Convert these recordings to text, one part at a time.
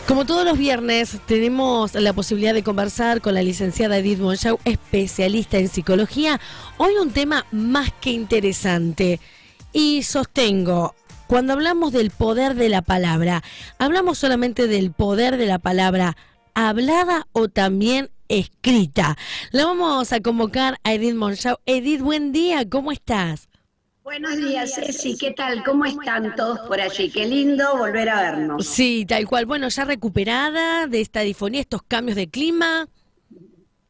Como todos los viernes, tenemos la posibilidad de conversar con la licenciada Edith Monchau, especialista en psicología. Hoy un tema más que interesante. Y sostengo, cuando hablamos del poder de la palabra, ¿hablamos solamente del poder de la palabra hablada o también escrita? La vamos a convocar a Edith Monchau. Edith, buen día, ¿cómo estás? Buenos días, Ceci, ¿qué tal? ¿Cómo están todos por allí? Qué lindo volver a vernos. Sí, tal cual. Bueno, ya recuperada de esta difonía, estos cambios de clima.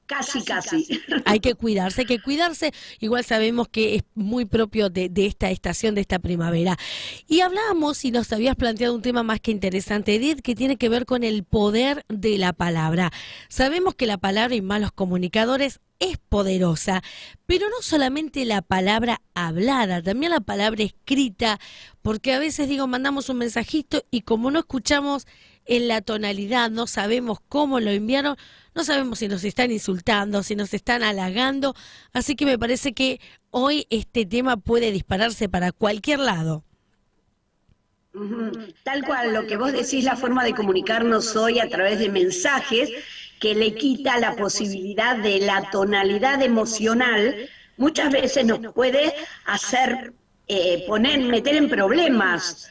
Casi, casi. Hay que cuidarse, hay que cuidarse. Igual sabemos que es muy propio de esta estación, de esta primavera. Y hablábamos y nos habías planteado un tema más que interesante, Edith, que tiene que ver con el poder de la palabra. Sabemos que la palabra, y más los comunicadores, es poderosa, pero no solamente la palabra hablada, también la palabra escrita, porque a veces mandamos un mensajito y como no escuchamos en la tonalidad, no sabemos cómo lo enviaron, no sabemos si nos están insultando, si nos están halagando, así que me parece que hoy este tema puede dispararse para cualquier lado. Tal cual, lo que vos decís, la forma de comunicarnos hoy a través de mensajes que le quita la posibilidad de la tonalidad emocional, muchas veces nos puede hacer meter en problemas.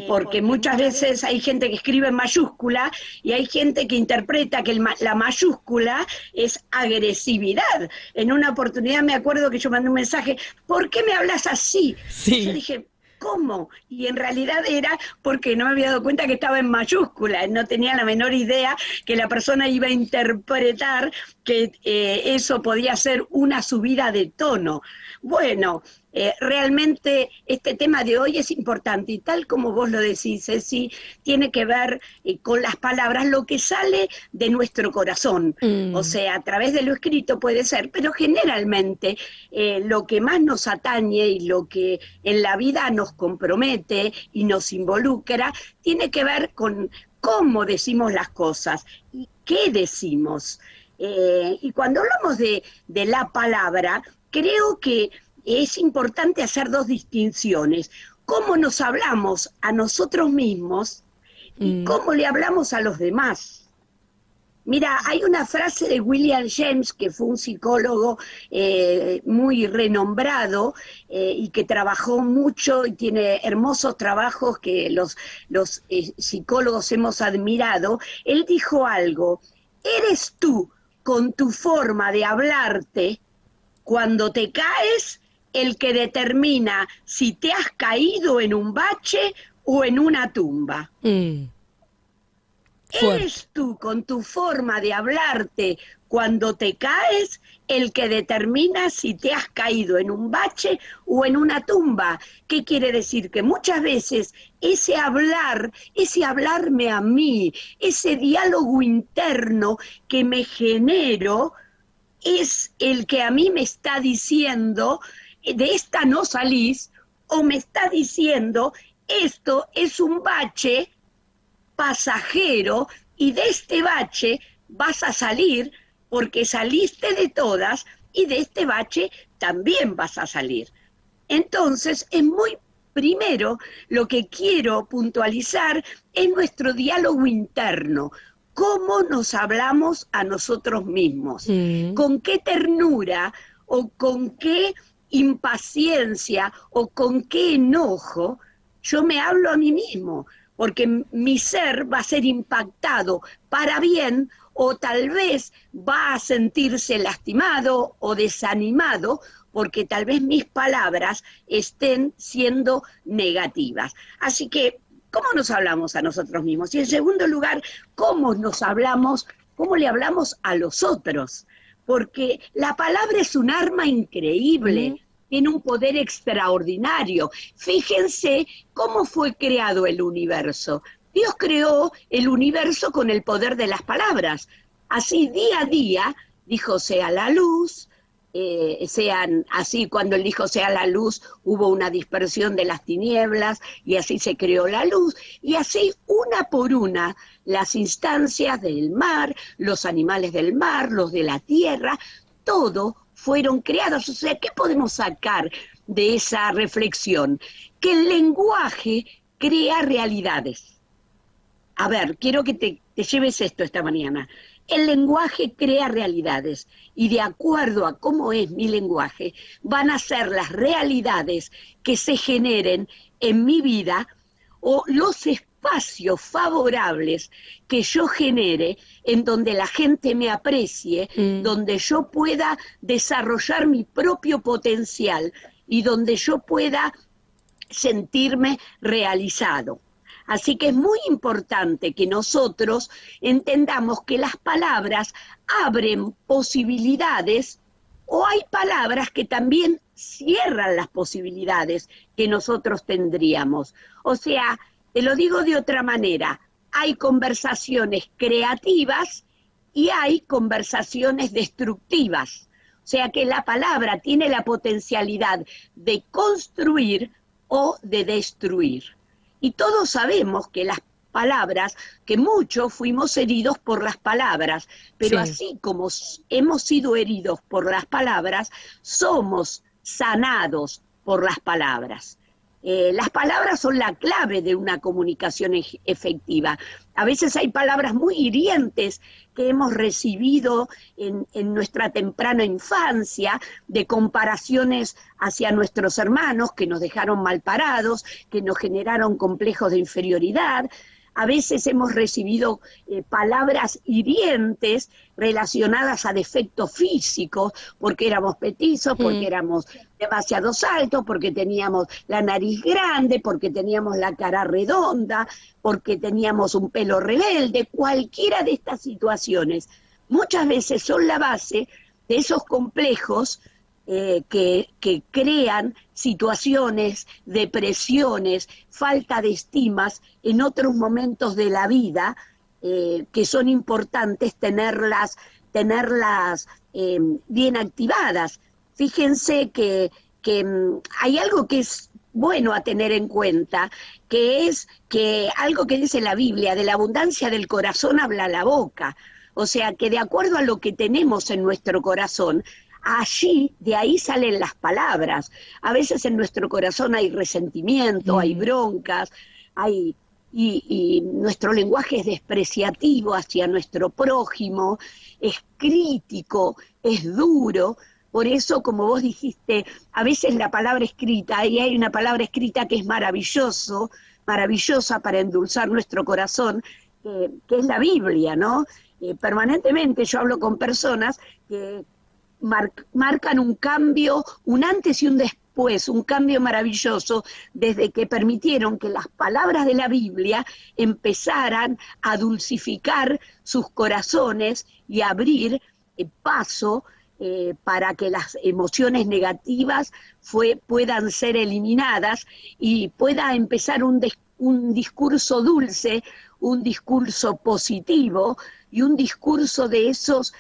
Porque muchas veces hay gente que escribe en mayúscula y hay gente que interpreta que la mayúscula es agresividad. En una oportunidad me acuerdo que yo mandé un mensaje, ¿por qué me hablas así? Sí. Y yo dije, ¿cómo? Y en realidad era porque no me había dado cuenta que estaba en mayúscula, no tenía la menor idea que la persona iba a interpretar que eso podía ser una subida de tono. Bueno, realmente este tema de hoy es importante y tal como vos lo decís, Ceci, tiene que ver con las palabras, lo que sale de nuestro corazón, o sea, a través de lo escrito puede ser, pero generalmente lo que más nos atañe y lo que en la vida nos compromete y nos involucra, tiene que ver con cómo decimos las cosas y qué decimos. Y cuando hablamos de la palabra, creo que es importante hacer dos distinciones. Cómo nos hablamos a nosotros mismos y cómo le hablamos a los demás. Mira, hay una frase de William James, que fue un psicólogo muy renombrado y que trabajó mucho y tiene hermosos trabajos que los psicólogos hemos admirado. Él dijo algo, eres tú con tu forma de hablarte cuando te caes el que determina si te has caído en un bache o en una tumba. Eres tú con tu forma de hablarte cuando te caes el que determina si te has caído en un bache o en una tumba. ¿Qué quiere decir? Que muchas veces ese hablarme a mí, ese diálogo interno que me genero, es el que a mí me está diciendo, de esta no salís, o me está diciendo, esto es un bache pasajero y de este bache vas a salir porque saliste de todas y de este bache también vas a salir. Entonces, primero, lo que quiero puntualizar es nuestro diálogo interno. ¿Cómo nos hablamos a nosotros mismos? ¿Con qué ternura o con qué impaciencia o con qué enojo yo me hablo a mí mismo? Porque mi ser va a ser impactado para bien o tal vez va a sentirse lastimado o desanimado porque tal vez mis palabras estén siendo negativas. Así que, ¿cómo nos hablamos a nosotros mismos? Y en segundo lugar, ¿cómo le hablamos a los otros? Porque la palabra es un arma increíble, tiene un poder extraordinario. Fíjense cómo fue creado el universo. Dios creó el universo con el poder de las palabras. Así, día a día, dijo sea la luz, así cuando él dijo sea la luz, hubo una dispersión de las tinieblas y así se creó la luz, y así una por una las instancias del mar, los animales del mar, los de la tierra, todo fueron creados. O sea, ¿qué podemos sacar de esa reflexión? Que el lenguaje crea realidades. A ver, quiero que te te lleves esto esta mañana. El lenguaje crea realidades y de acuerdo a cómo es mi lenguaje, van a ser las realidades que se generen en mi vida o los espacios favorables que yo genere en donde la gente me aprecie, donde yo pueda desarrollar mi propio potencial y donde yo pueda sentirme realizado. Así que es muy importante que nosotros entendamos que las palabras abren posibilidades o hay palabras que también cierran las posibilidades que nosotros tendríamos. O sea, te lo digo de otra manera, hay conversaciones creativas y hay conversaciones destructivas. O sea que la palabra tiene la potencialidad de construir o de destruir. Y todos sabemos que las palabras, que muchos fuimos heridos por las palabras, pero sí, así como hemos sido heridos por las palabras, somos sanados por las palabras. Las palabras son la clave de una comunicación efectiva. A veces hay palabras muy hirientes que hemos recibido en nuestra temprana infancia, de comparaciones hacia nuestros hermanos que nos dejaron mal parados, que nos generaron complejos de inferioridad. A veces hemos recibido palabras hirientes relacionadas a defectos físicos, porque éramos petizos, porque éramos demasiado altos, porque teníamos la nariz grande, porque teníamos la cara redonda, porque teníamos un pelo rebelde. Cualquiera de estas situaciones muchas veces son la base de esos complejos que crean situaciones, depresiones, falta de estimas en otros momentos de la vida, que son importantes tenerlas bien activadas. Fíjense que hay algo que es bueno a tener en cuenta, que es que algo que dice la Biblia, de la abundancia del corazón habla la boca. O sea que de acuerdo a lo que tenemos en nuestro corazón, de ahí salen las palabras. A veces en nuestro corazón hay resentimiento, hay broncas, y nuestro lenguaje es despreciativo hacia nuestro prójimo, es crítico, es duro. Por eso, como vos dijiste, a veces la palabra escrita, y hay una palabra escrita que es maravillosa para endulzar nuestro corazón, que es la Biblia, ¿no? Permanentemente yo hablo con personas que marcan un cambio, un antes y un después, un cambio maravilloso, desde que permitieron que las palabras de la Biblia empezaran a dulcificar sus corazones y abrir paso para que las emociones negativas puedan ser eliminadas y pueda empezar un discurso dulce, un discurso positivo y un discurso de esos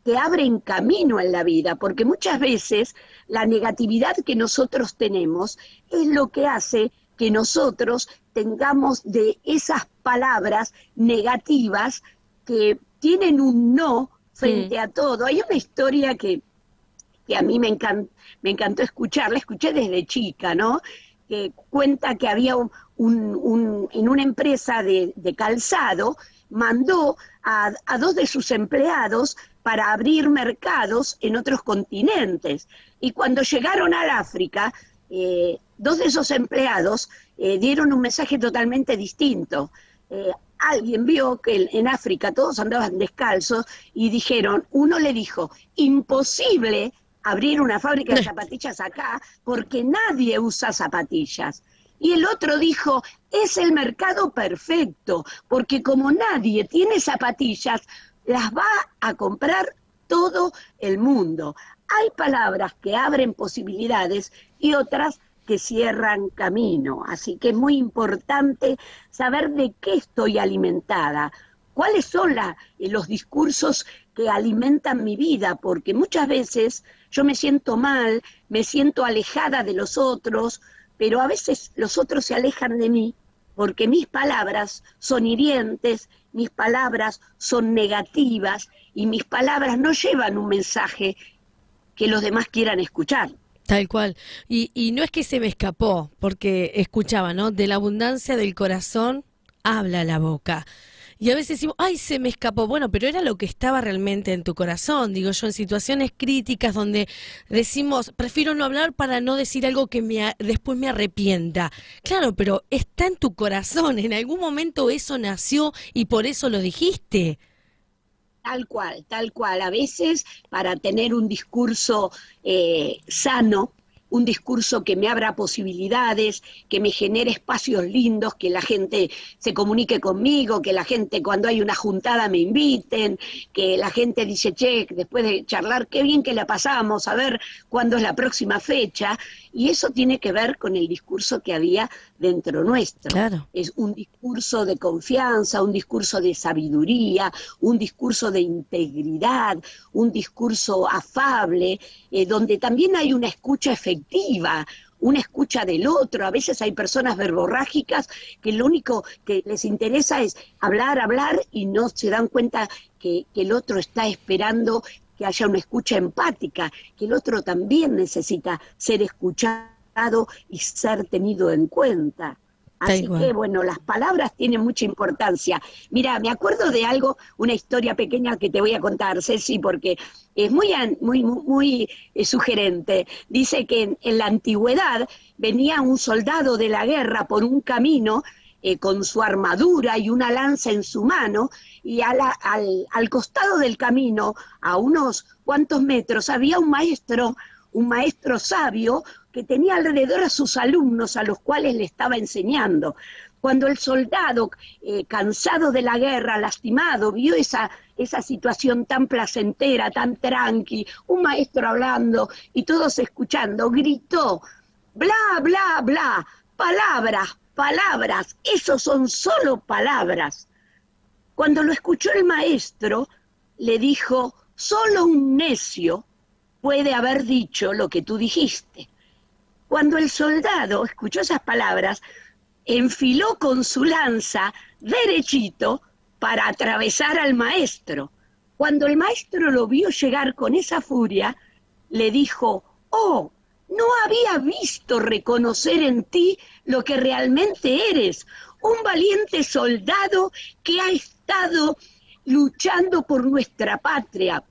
que abren camino en la vida, porque muchas veces la negatividad que nosotros tenemos es lo que hace que nosotros tengamos de esas palabras negativas que tienen un no frente a todo. Hay una historia que a mí me encantó escuchar, la escuché desde chica, ¿no? Que cuenta que había en una empresa de calzado, mandó a 2 de sus empleados para abrir mercados en otros continentes. Y cuando llegaron al África, 2 de esos empleados dieron un mensaje totalmente distinto. Alguien vio que en África todos andaban descalzos y uno le dijo, imposible abrir una fábrica de zapatillas acá porque nadie usa zapatillas. Y el otro dijo, es el mercado perfecto, porque como nadie tiene zapatillas, las va a comprar todo el mundo. Hay palabras que abren posibilidades y otras que cierran camino. Así que es muy importante saber de qué estoy alimentada, cuáles son los discursos que alimentan mi vida, porque muchas veces yo me siento mal, me siento alejada de los otros, pero a veces los otros se alejan de mí porque mis palabras son hirientes, mis palabras son negativas y mis palabras no llevan un mensaje que los demás quieran escuchar. Tal cual. Y no es que se me escapó, porque escuchaba, ¿no? De la abundancia del corazón habla la boca. Y a veces decimos, ay, se me escapó. Bueno, pero era lo que estaba realmente en tu corazón. Digo yo, en situaciones críticas donde decimos, prefiero no hablar para no decir algo que después me arrepienta. Claro, pero está en tu corazón. En algún momento eso nació y por eso lo dijiste. Tal cual, tal cual. A veces para tener un discurso sano, un discurso que me abra posibilidades, que me genere espacios lindos, que la gente se comunique conmigo, que la gente cuando hay una juntada me inviten, que la gente dice, che, después de charlar, qué bien que la pasamos, a ver cuándo es la próxima fecha. Y eso tiene que ver con el discurso que había dentro nuestro. Claro. Es un discurso de confianza, un discurso de sabiduría, un discurso de integridad, un discurso afable, donde también hay una escucha efectiva, una escucha del otro. A veces hay personas verborrágicas que lo único que les interesa es hablar, hablar, y no se dan cuenta que el otro está esperando que haya una escucha empática, que el otro también necesita ser escuchado y ser tenido en cuenta. Así que, bueno, las palabras tienen mucha importancia. Mira, me acuerdo de algo, una historia pequeña que te voy a contar, Ceci, porque es muy sugerente. Dice que en la antigüedad venía un soldado de la guerra por un camino con su armadura y una lanza en su mano, y al costado del camino, a unos cuantos metros, había un maestro sabio que tenía alrededor a sus alumnos a los cuales le estaba enseñando. Cuando el soldado, cansado de la guerra, lastimado, vio esa situación tan placentera, tan tranqui, un maestro hablando y todos escuchando, gritó, bla, bla, bla, palabras, palabras, esos son solo palabras. Cuando lo escuchó el maestro, le dijo, solo un necio puede haber dicho lo que tú dijiste. Cuando el soldado escuchó esas palabras, enfiló con su lanza derechito para atravesar al maestro. Cuando el maestro lo vio llegar con esa furia, le dijo, oh, no había visto reconocer en ti lo que realmente eres, un valiente soldado que ha estado luchando por nuestra patria,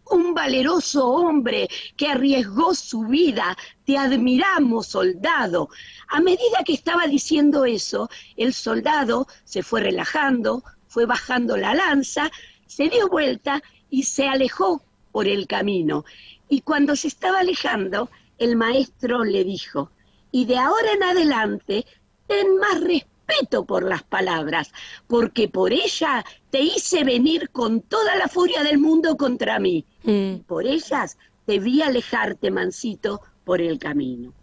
un valeroso hombre que arriesgó su vida. Te admiramos, soldado. A medida que estaba diciendo eso, el soldado se fue relajando, fue bajando la lanza, se dio vuelta y se alejó por el camino. Y cuando se estaba alejando, el maestro le dijo, y de ahora en adelante, ten más respeto por las palabras, porque por ella te hice venir con toda la furia del mundo contra mí. Y por ellas te vi alejarte, mansito, por el camino.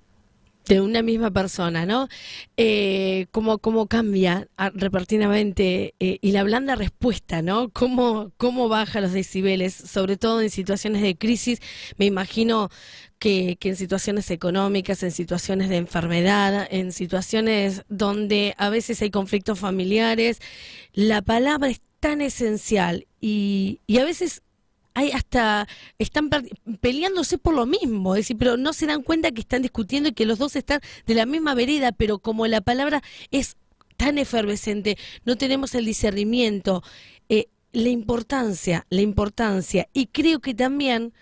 De una misma persona, ¿no? Cómo cambia repentinamente y la blanda respuesta, ¿no? Cómo baja los decibeles, sobre todo en situaciones de crisis. Me imagino que en situaciones económicas, en situaciones de enfermedad, en situaciones donde a veces hay conflictos familiares, la palabra es tan esencial y a veces hay están peleándose por lo mismo, es decir, pero no se dan cuenta que están discutiendo y que los dos están de la misma vereda, pero como la palabra es tan efervescente, no tenemos el discernimiento, la importancia, y creo que también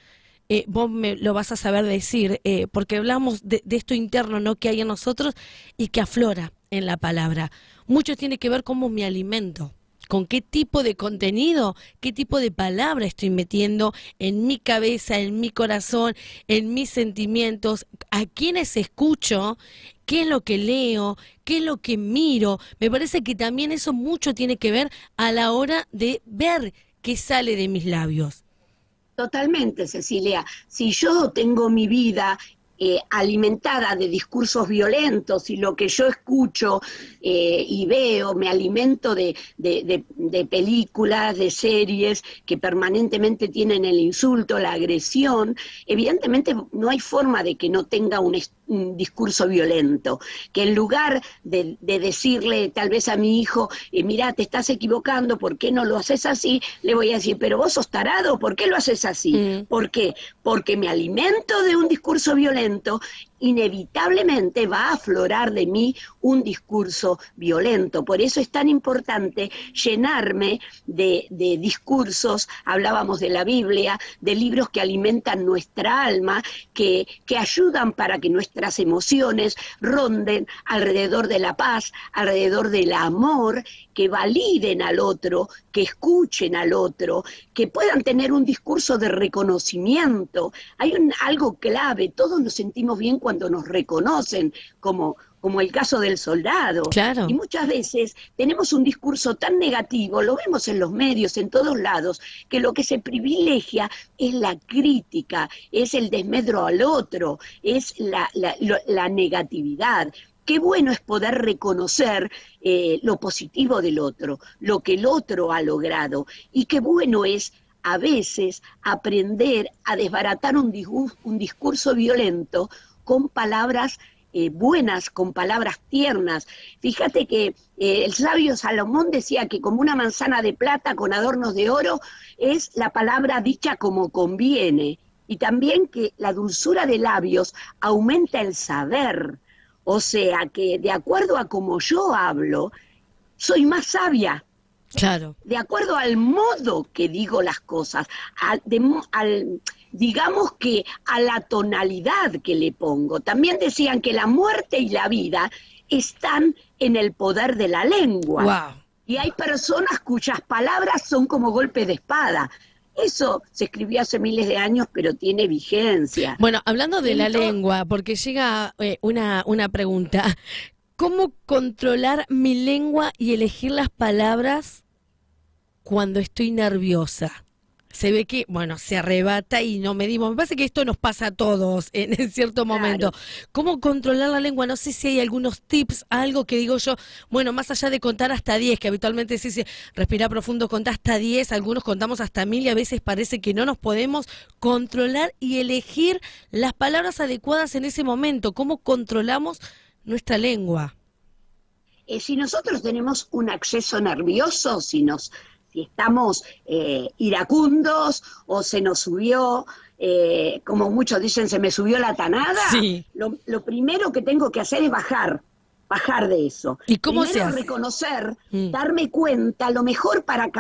vos me lo vas a saber decir, porque hablamos de esto interno, ¿no?, que hay en nosotros y que aflora en la palabra. Mucho tiene que ver cómo me alimento, con qué tipo de contenido, qué tipo de palabra estoy metiendo en mi cabeza, en mi corazón, en mis sentimientos, a quiénes escucho, qué es lo que leo, qué es lo que miro. Me parece que también eso mucho tiene que ver a la hora de ver qué sale de mis labios. Totalmente, Cecilia. Si yo tengo mi vida alimentada de discursos violentos y lo que yo escucho y veo, me alimento de películas, de series que permanentemente tienen el insulto, la agresión, evidentemente no hay forma de que no tenga un discurso violento, que en lugar de decirle tal vez a mi hijo, mirá, te estás equivocando, ¿por qué no lo haces así? Le voy a decir, pero vos sos tarado, ¿por qué lo haces así? ¿Por qué? Porque me alimento de un discurso violento inevitablemente va a aflorar de mí un discurso violento. Por eso es tan importante llenarme de discursos, hablábamos de la Biblia, de libros que alimentan nuestra alma, que ayudan para que nuestras emociones ronden alrededor de la paz, alrededor del amor, que validen al otro, que escuchen al otro, que puedan tener un discurso de reconocimiento. Hay algo clave, todos nos sentimos bien cuando nos reconocen, como el caso del soldado. Claro. Y muchas veces tenemos un discurso tan negativo, lo vemos en los medios, en todos lados, que lo que se privilegia es la crítica, es el desmedro al otro, es la negatividad. Qué bueno es poder reconocer lo positivo del otro, lo que el otro ha logrado, y qué bueno es a veces aprender a desbaratar un discurso violento con palabras buenas, con palabras tiernas. Fíjate que el sabio Salomón decía que como una manzana de plata con adornos de oro es la palabra dicha como conviene, y también que la dulzura de labios aumenta el saber. O sea que de acuerdo a como yo hablo, soy más sabia. Claro. De acuerdo al modo que digo las cosas, digamos que a la tonalidad que le pongo. También decían que la muerte y la vida están en el poder de la lengua. Wow. Y hay personas cuyas palabras son como golpes de espada. Eso se escribió hace miles de años, pero tiene vigencia. Bueno, hablando de la lengua, porque llega una pregunta. ¿Cómo controlar mi lengua y elegir las palabras cuando estoy nerviosa? Se ve que, bueno, se arrebata y no medimos. Me parece que esto nos pasa a todos en cierto momento. Claro. ¿Cómo controlar la lengua? No sé si hay algunos tips, algo que digo yo, bueno, más allá de contar hasta 10, que habitualmente se dice, respira profundo, contá hasta 10, algunos contamos hasta 1000 y a veces parece que no nos podemos controlar y elegir las palabras adecuadas en ese momento. ¿Cómo controlamos nuestra lengua? Si nosotros tenemos un acceso nervioso, si estamos iracundos o se nos subió, como muchos dicen, se me subió la tanada, sí. Lo primero que tengo que hacer es bajar de eso. ¿Y cómo primero se hace? Reconocer, darme cuenta, lo mejor para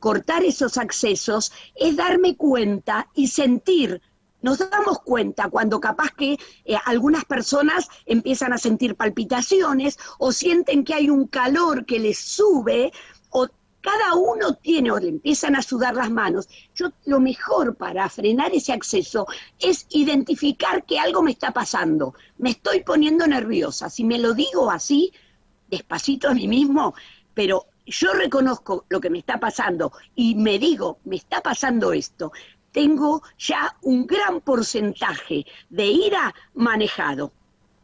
cortar esos accesos es darme cuenta y sentir. Nos damos cuenta cuando capaz que algunas personas empiezan a sentir palpitaciones o sienten que hay un calor que les sube, o cada uno tiene o le empiezan a sudar las manos. Lo mejor para frenar ese acceso es identificar que algo me está pasando, me estoy poniendo nerviosa. Si me lo digo así, despacito a mí mismo, pero yo reconozco lo que me está pasando y me digo, me está pasando esto, tengo ya un gran porcentaje de ira manejado.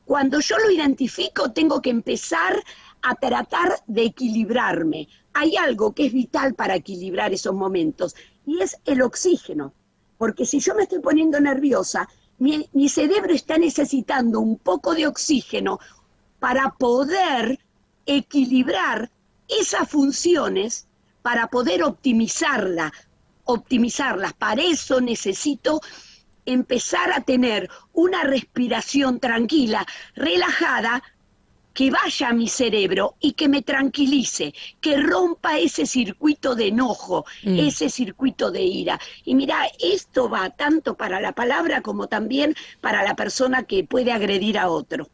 Cuando yo lo identifico, tengo que empezar a tratar de equilibrarme. Hay algo que es vital para equilibrar esos momentos, y es el oxígeno. Porque si yo me estoy poniendo nerviosa, mi cerebro está necesitando un poco de oxígeno para poder equilibrar esas funciones, para poder optimizarlas. Para eso necesito empezar a tener una respiración tranquila, relajada, que vaya a mi cerebro y que me tranquilice, que rompa ese circuito de enojo, ese circuito de ira. Y mira, esto va tanto para la palabra como también para la persona que puede agredir a otro.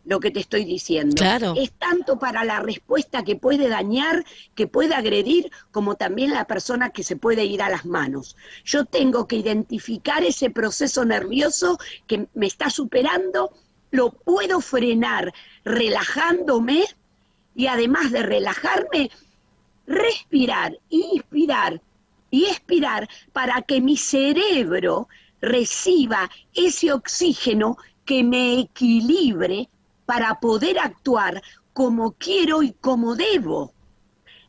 Lo que te estoy diciendo. Claro. Es tanto para la respuesta que puede dañar, que puede agredir, como también la persona que se puede ir a las manos. Yo tengo que identificar ese proceso nervioso que me está superando, lo puedo frenar relajándome, y además de relajarme, respirar, inspirar y expirar para que mi cerebro reciba ese oxígeno que me equilibre para poder actuar como quiero y como debo.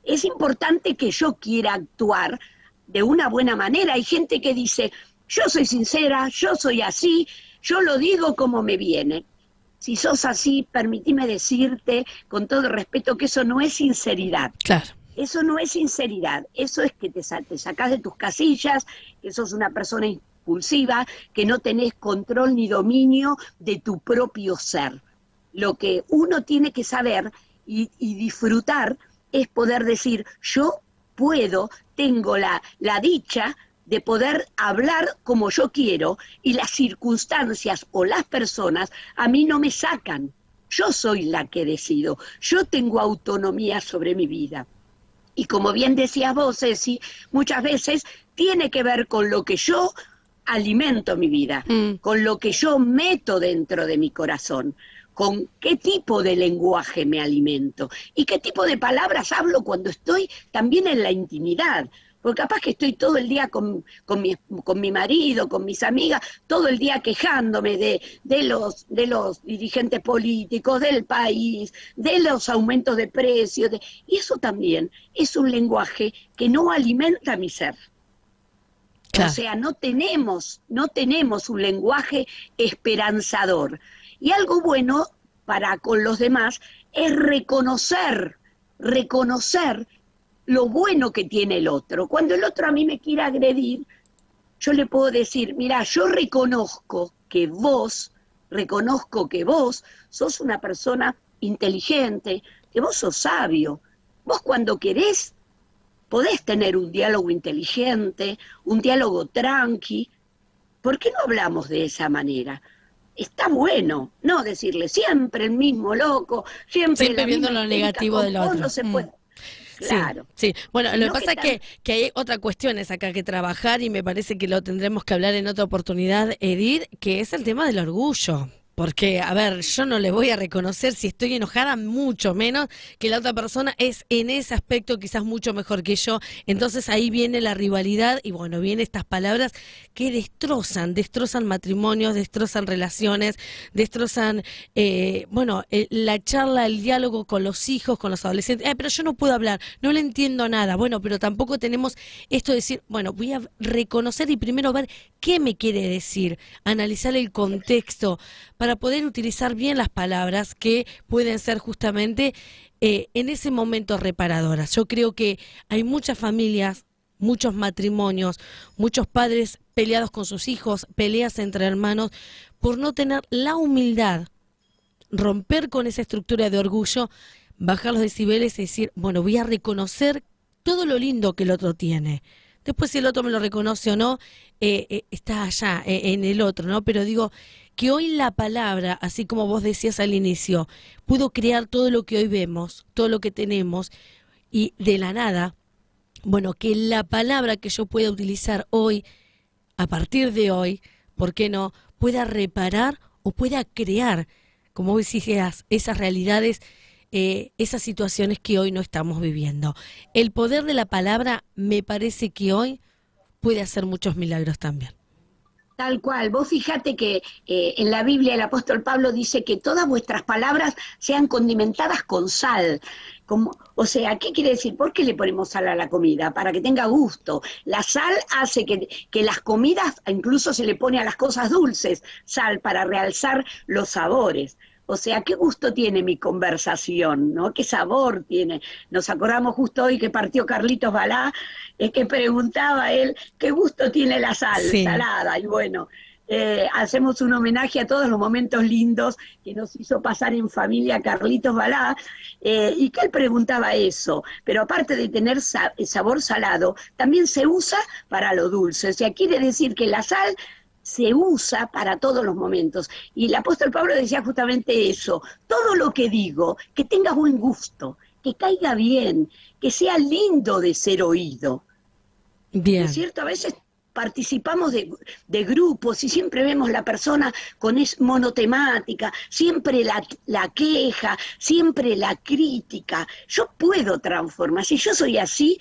Es importante que yo quiera actuar de una buena manera. Hay gente que dice, yo soy sincera, yo soy así, yo lo digo como me viene. Si sos así, permitime decirte, con todo respeto, que eso no es sinceridad. Claro. Eso no es sinceridad, eso es que te sacás de tus casillas, que sos una persona impulsiva, que no tenés control ni dominio de tu propio ser. Lo que uno tiene que saber y disfrutar es poder decir, yo puedo, tengo la dicha de poder hablar como yo quiero y las circunstancias o las personas a mí no me sacan. Yo soy la que decido, yo tengo autonomía sobre mi vida. Y como bien decías vos, Ceci, muchas veces tiene que ver con lo que yo alimento mi vida, con lo que yo meto dentro de mi corazón, con qué tipo de lenguaje me alimento y qué tipo de palabras hablo cuando estoy también en la intimidad. Porque capaz que estoy todo el día con mi marido, con mis amigas, todo el día quejándome de los dirigentes políticos, del país, de los aumentos de precios. Y eso también es un lenguaje que no alimenta mi ser. Claro. O sea, no tenemos un lenguaje esperanzador. Y algo bueno para con los demás es reconocer lo bueno que tiene el otro. Cuando el otro a mí me quiere agredir, yo le puedo decir, mira, yo reconozco que vos sos una persona inteligente, que vos sos sabio. Vos cuando querés, podés tener un diálogo inteligente, un diálogo tranqui. ¿Por qué no hablamos de esa manera? Está bueno, no decirle siempre el mismo loco, siempre viendo lo negativo del otro. No se puede. Claro. Sí, sí. Bueno, lo que pasa es que hay otras cuestiones acá que trabajar y me parece que lo tendremos que hablar en otra oportunidad, Edith, que es el tema del orgullo. Porque, a ver, yo no le voy a reconocer si estoy enojada, mucho menos que la otra persona es en ese aspecto quizás mucho mejor que yo. Entonces ahí viene la rivalidad y bueno, vienen estas palabras que destrozan matrimonios, destrozan relaciones, destrozan, la charla, el diálogo con los hijos, con los adolescentes. Pero yo no puedo hablar, no le entiendo nada. Bueno, pero tampoco tenemos esto de decir, bueno, voy a reconocer y primero ver qué me quiere decir, analizar el contexto, para poder utilizar bien las palabras que pueden ser justamente en ese momento reparadoras. Yo creo que hay muchas familias, muchos matrimonios, muchos padres peleados con sus hijos, peleas entre hermanos, por no tener la humildad, romper con esa estructura de orgullo, bajar los decibeles y decir, bueno, voy a reconocer todo lo lindo que el otro tiene. Después si el otro me lo reconoce o no, está allá, en el otro, ¿no? Pero digo que hoy la palabra, así como vos decías al inicio, pudo crear todo lo que hoy vemos, todo lo que tenemos, y de la nada, bueno, que la palabra que yo pueda utilizar hoy, a partir de hoy, ¿por qué no?, pueda reparar o pueda crear, como vos decías, esas realidades, esas situaciones que hoy no estamos viviendo. El poder de la palabra me parece que hoy puede hacer muchos milagros también. Tal cual. Vos fíjate que en la Biblia el apóstol Pablo dice que todas vuestras palabras sean condimentadas con sal. O sea, ¿qué quiere decir? ¿Por qué le ponemos sal a la comida? Para que tenga gusto. La sal hace que las comidas, incluso se le pone a las cosas dulces, sal para realzar los sabores. O sea, qué gusto tiene mi conversación, ¿no? Qué sabor tiene. Nos acordamos justo hoy que partió Carlitos Balá, que preguntaba él qué gusto tiene la sal salada. Y bueno, hacemos un homenaje a todos los momentos lindos que nos hizo pasar en familia Carlitos Balá, y que él preguntaba eso. Pero aparte de tener sabor salado, también se usa para lo dulce. O sea, quiere decir que la sal se usa para todos los momentos. Y el apóstol Pablo decía justamente eso, todo lo que digo, que tenga buen gusto, que caiga bien, que sea lindo de ser oído. Bien. ¿No es cierto? A veces participamos de grupos y siempre vemos la persona con monotemática, siempre la queja, siempre la crítica. Yo puedo transformar, si yo soy así,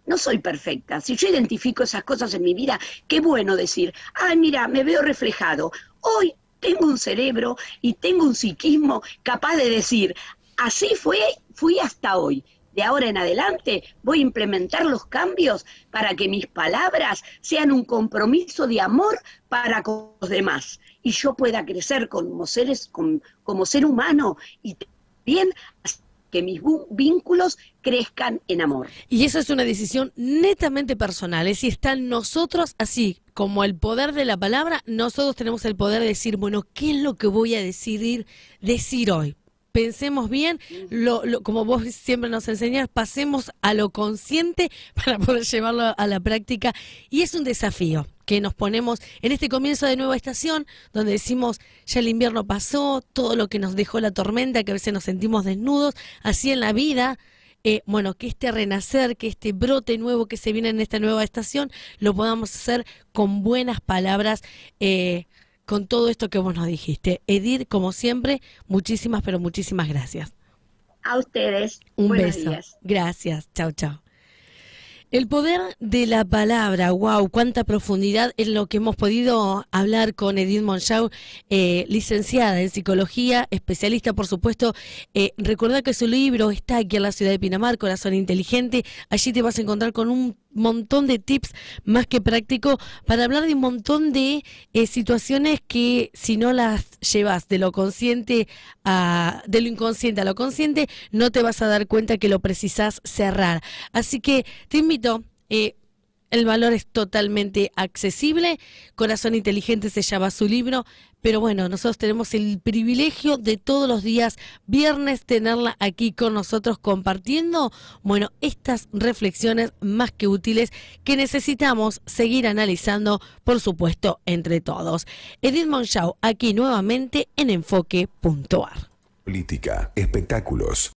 no soy perfecta. Si yo identifico esas cosas en mi vida, qué bueno decir, ay, mira, me veo reflejado. Hoy tengo un cerebro y tengo un psiquismo capaz de decir, así fui hasta hoy. De ahora en adelante voy a implementar los cambios para que mis palabras sean un compromiso de amor para con los demás. Y yo pueda crecer como ser humano y también que que mis vínculos crezcan en amor. Y eso es una decisión netamente personal, es decir, está en nosotros, así como el poder de la palabra, nosotros tenemos el poder de decir, bueno, ¿qué es lo que voy a decidir decir hoy? Pensemos bien, como vos siempre nos enseñás, pasemos a lo consciente para poder llevarlo a la práctica. Y es un desafío que nos ponemos en este comienzo de nueva estación, donde decimos, ya el invierno pasó, todo lo que nos dejó la tormenta, que a veces nos sentimos desnudos, así en la vida. Bueno, que este renacer, que este brote nuevo que se viene en esta nueva estación, lo podamos hacer con buenas palabras, con todo esto que vos nos dijiste. Edith, como siempre, muchísimas, pero muchísimas gracias. A ustedes. Un Buenos beso. días. Gracias. Chao, chao. El poder de la palabra, wow, cuánta profundidad en lo que hemos podido hablar con Edith Monchau, licenciada en psicología, especialista, por supuesto. Recuerda que su libro está aquí en la ciudad de Pinamar, Corazón Inteligente. Allí te vas a encontrar con un montón de tips más que práctico para hablar de un montón de situaciones que si no las llevas de lo consciente de lo inconsciente a lo consciente, no te vas a dar cuenta que lo precisás cerrar. Así que te invito, el valor es totalmente accesible. Corazón Inteligente se llama su libro, pero bueno, nosotros tenemos el privilegio de todos los días, viernes, tenerla aquí con nosotros compartiendo, bueno, estas reflexiones más que útiles que necesitamos seguir analizando, por supuesto, entre todos. Edith Monchau, aquí nuevamente en Enfoque.ar. Política, espectáculos,